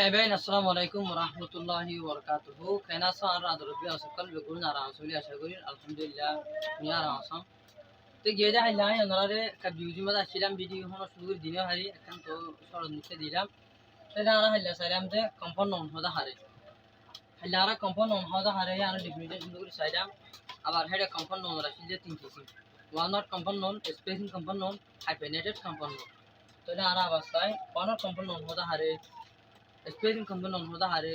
Eben Assalamualaikum warahmatullahi wabarakatuh. Kena sar adrubi asukal begul nara asuli asaguri alhamdulillah niara asam. তো গিয়ে দেখা যায় ওনারে কাবিউজি মধ্যে আসছিলাম ভিডিও হনো শুরুর দিনে হারি এখন তো সরল নিচে দিলাম সেটা আমরা হাইলা চাইলাম যে কম্পাউন্ড নন হদা হারে হাইলা আমরা কম্পাউন্ড নন হদা হারে আমরা ডিফিনিশন শুরু করে চাইলাম আবার হেডে কম্পাউন্ড নন রাখছি যে তিন কেসি one not compound noun spacing compound noun hyphenated compound noun তো এটা আমরা অবস্থায় ওয়ান নট কম্পাউন্ড নন হদা হারে स्पेसिंग कंपन ऑन होता हारे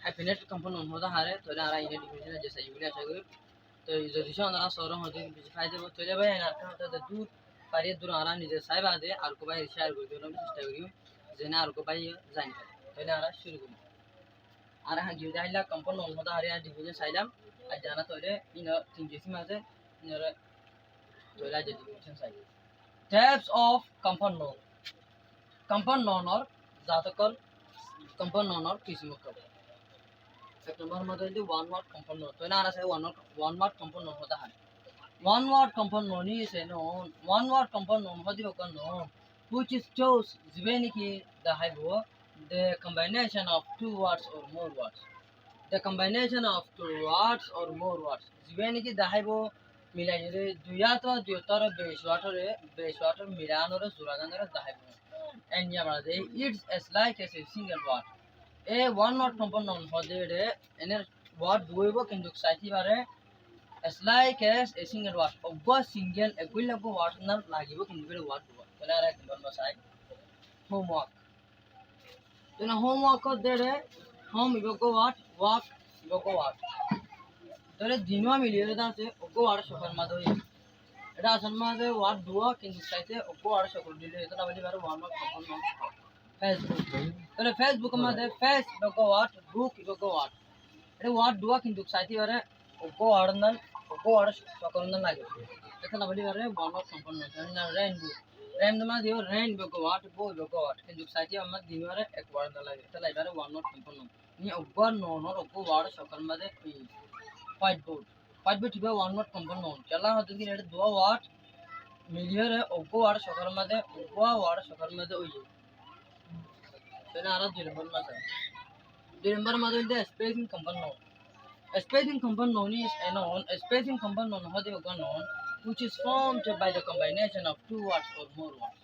हाइफेनेटेड कंपन ऑन होता हारे तो ना आरा इने डिफिनेशन जैसे यूनिट अच्छा करो तो जो दिशा ना सोरो होते बिच फायदे वो तो ले भाई ना का तो दूर पारे दूर आरा निजे साहिब आदे आर को भाई शेयर कर दो ना चेष्टा करियो जेना आर को भाई जान तो ना आरा शुरू करो आरा हां जो जाइला कंपन ऑन होता हारे डिफिनेशन साइलाम आज जाना तो ले इन तीन जैसी माते इनरे तो ला जे डिफिनेशन साइल टाइप्स ऑफ कंपन नॉन और जातकल कंपन नॉन और किसी मुक्का एक नंबर मतलब जो वन वर्ड कंपन नॉन तो ना आरा से वन वर्ड कंपन नॉन होता है वन वर्ड कंपन नॉन ही से नॉन वन वर्ड कंपन नॉन होती है कौन नॉन which is chose जिवेनी की the hypo the combination of two words or more words the combination of two words or more words जिवेनी की the hypo मिला ये दुया तो द्योतर बेशवाटर मिलान और सुरागन और the hypo and yamade it's as like as a single word a one word component hodere ener word duibo kindu saiti bare as like as a single word oggo single equilago word na lagibo kindu bere word duwa tona ara ekbar masai homework tona homework odere home ibogo word work ibogo word tore dinwa miliye date oggo word shokar madoi এটা আসল মাঝে word দুয়া কিন্তু চাইতে Oppo R সকল দিলে এটা বলি বারে ওয়ান ওয়ার্ড কম্পোনেন্ট ফেসবুক তাহলে ফেসবুক মধ্যে ফেস বকো ওয়ার্ড বুক বকো ওয়ার্ড এটা ওয়ার্ড দুয়া কিন্তু চাইতে বারে ওপো আর নাল ওপো আর সকল নাল লাগে এটা বলি বারে ওয়ান ওয়ার্ড কম্পোনেন্ট না রেইনবো রেইনবো মানে দিও রেইন বকো ওয়ার্ড বো বকো ওয়ার্ড কিন্তু চাইতে আমরা দিবারে এক ওয়ার্ড লাগে এটা লাইবারে ওয়ান ওয়ার্ড কম্পোনেন্ট নি ওপো নর ওপো ওয়ার্ড সকল মধ্যে white board white bit be one word component challa hote ki eta do word milier oggo word shokar made oggo word shokar made oye tena ara dil number ma sai dil number ma do spacing component is a noun a spacing component hote oggo noun which is formed by the combination of two words or more words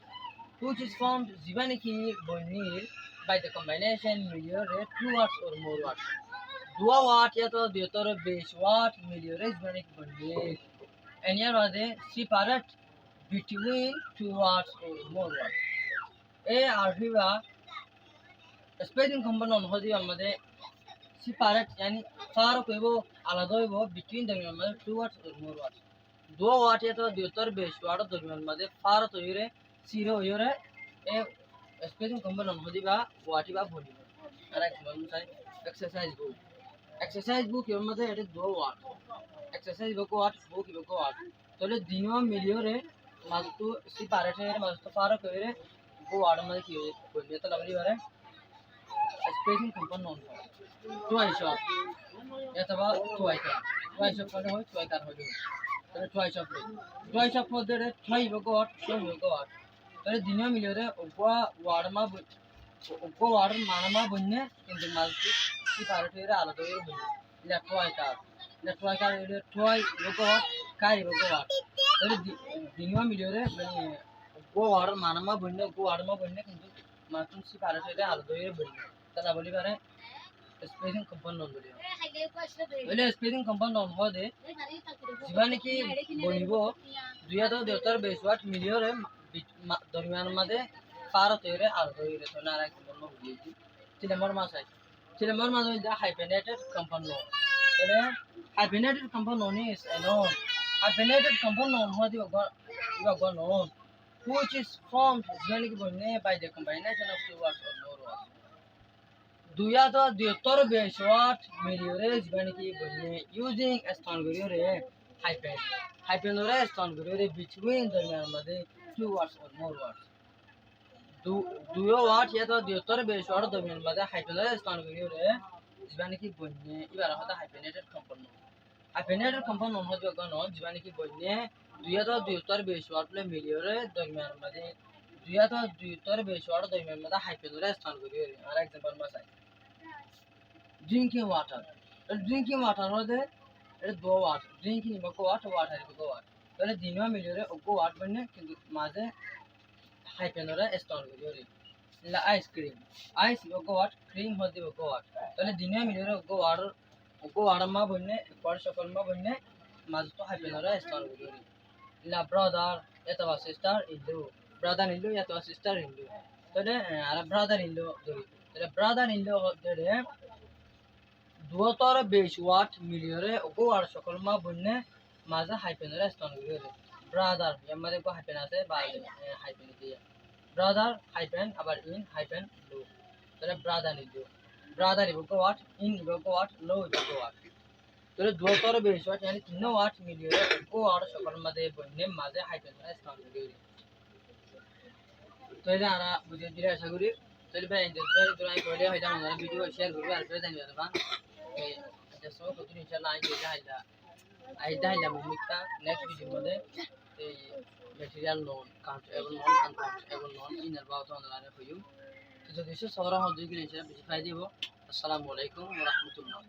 which is formed jibani ki bonir by the combination milier two words or more words दुआ वाट या तो बेहतर बेश वाट मिलियरेज बने बने and here are they separate between two words or more words a arhiva spacing component होती है हमारे separate यानी फार कोई वो अलग है वो between दरमियान में two words or more words दो वाट या तो बेहतर बेश वाट दरमियान में फार तो ये रे सीरो ये रे ए spacing component होती है वाटी बा बोली अरे एक्सरसाइज बुक एक्सरसाइज बुक এর মধ্যে এটা দো ওয়ার্ড এক্সারসাইজ বুক ওয়ার্ড তাহলে দিনও মিলিও রে মাঝতো সেপারেট এর মাঝতো ফারাক করে গো ওয়ার্ড মধ্যে কি বললে তো লাগলি বারে স্পেসিং কম্পোনেন্ট টুয়াইস অফ অথবা টুয়াইস অফ করে হয় টুয়াইকার হয় তাহলে টুয়াইস অফ মধ্যে রে ঠাই বুক ওয়ার্ড তাহলে দিনও মিলিও রে oggo water manama bunne কিন্তু মালতি সেপারেটের আলাদা হয়ে বলি ইলেকট্রয়কার ইলেকট্রয় লোকো কাই লোকো তাহলে দিনও মিলিয়রে মানে oggo water manama bunne কিন্তু মালতি সেপারেটের আলাদা হয়ে বলি তাহলে বলি পারে স্পেসিং কম্পোনেন্ট বলি বলে স্পেসিং কম্পোনেন্ট হদে জীবানে কি বলিব দুইয়া তো দেওতার বেশওয়াট মিলিয়রে দরমিয়ান মধ্যে फारो तेरे आलदो इरे तो नारा के बोलनो बुझी चिलमर मास है hyphenated compound तले hyphenated compound is a noun hyphenated compound होती है noun which is formed usually by the combination of two words or more words दुया तो द्योतर बेशवाट मिलियोरे जीवन की बोलने using a strong रे hyphen रे strong रे between दरमियान में two words or more words दुयो वाट या तो द्योतर बेशवाट दरमियान में हाइफेनेटेड स्थान करियो रे जीवानी की बन्ने इबार होता हाइफेनेटेड कंपोनेंट हो जो गनो जीवानी की बन्ने दुया तो द्योतर बेशवाट ले मिलियो रे दरमियान में দুইটার বেশি ওয়াট দইমের মধ্যে হাইপেনরে স্থান করি আর এক্সাম্পল মাসাই ড্রিঙ্কিং ওয়াটার ড্রিঙ্কিং ওয়াটার হলে এটা দো ওয়াট ড্রিঙ্কিং ইবকো ওয়াট ওয়াটার ইবকো ওয়াট তাহলে দিনও মিলিয়ে ওগো ওয়াট বনে কিন্তু মাঝে হাইপেনরে স্থান করি লা আইসক্রিম আইস ইবকো ওয়াট ক্রিম হতে ইবকো ওয়াট তাহলে দিনও মিলিয়ে ওগো ওয়াট মা বনে ওয়াট সকল মা বনে মাঝে তো হাইপেনরে স্থান করি লা ব্রাদার এটা সিস্টার ইন্দু brother in law ya to sister in law tode ara brother in law dori tode brother in law dore duotor besh watt miliore ogo ar সকল মা বন্নে মাঝে হাইপেনরে স্থান গরে brother ইয়ামারে কো হাইপেন আছে বা হাইপেন দিয়ে brother হাইপেন আবার in hyphen law tode brother in law brother ইবকো watt in ইবকো watt law ইবকো watt tode duotor besh watt yani 3 watt miliore ogo ar সকল মাঝে বন্নে মাঝে হাইপেনরে স্থান গরে তাহলে আমরা বুঝে দিলে আশা করি তাহলে ভাই ইন্টারেস্ট তোরা কইলে হয়তো আমরা ভিডিও শেয়ার করবে আর করে জানিয়ে দেবা এই দেশো কত ইনশাআল্লাহ আইদা ভূমিকা নেক্সট ভিডিওর মধ্যে এই ম্যাটেরিয়াল নন কাউন্ট নন ইনার বাউট অনলাইনে হইউ তো যদি সে সরা হজে গিয়ে ইনশাআল্লাহ বেশি ফায়দা দিব আসসালামু আলাইকুম ওয়া রাহমাতুল্লাহ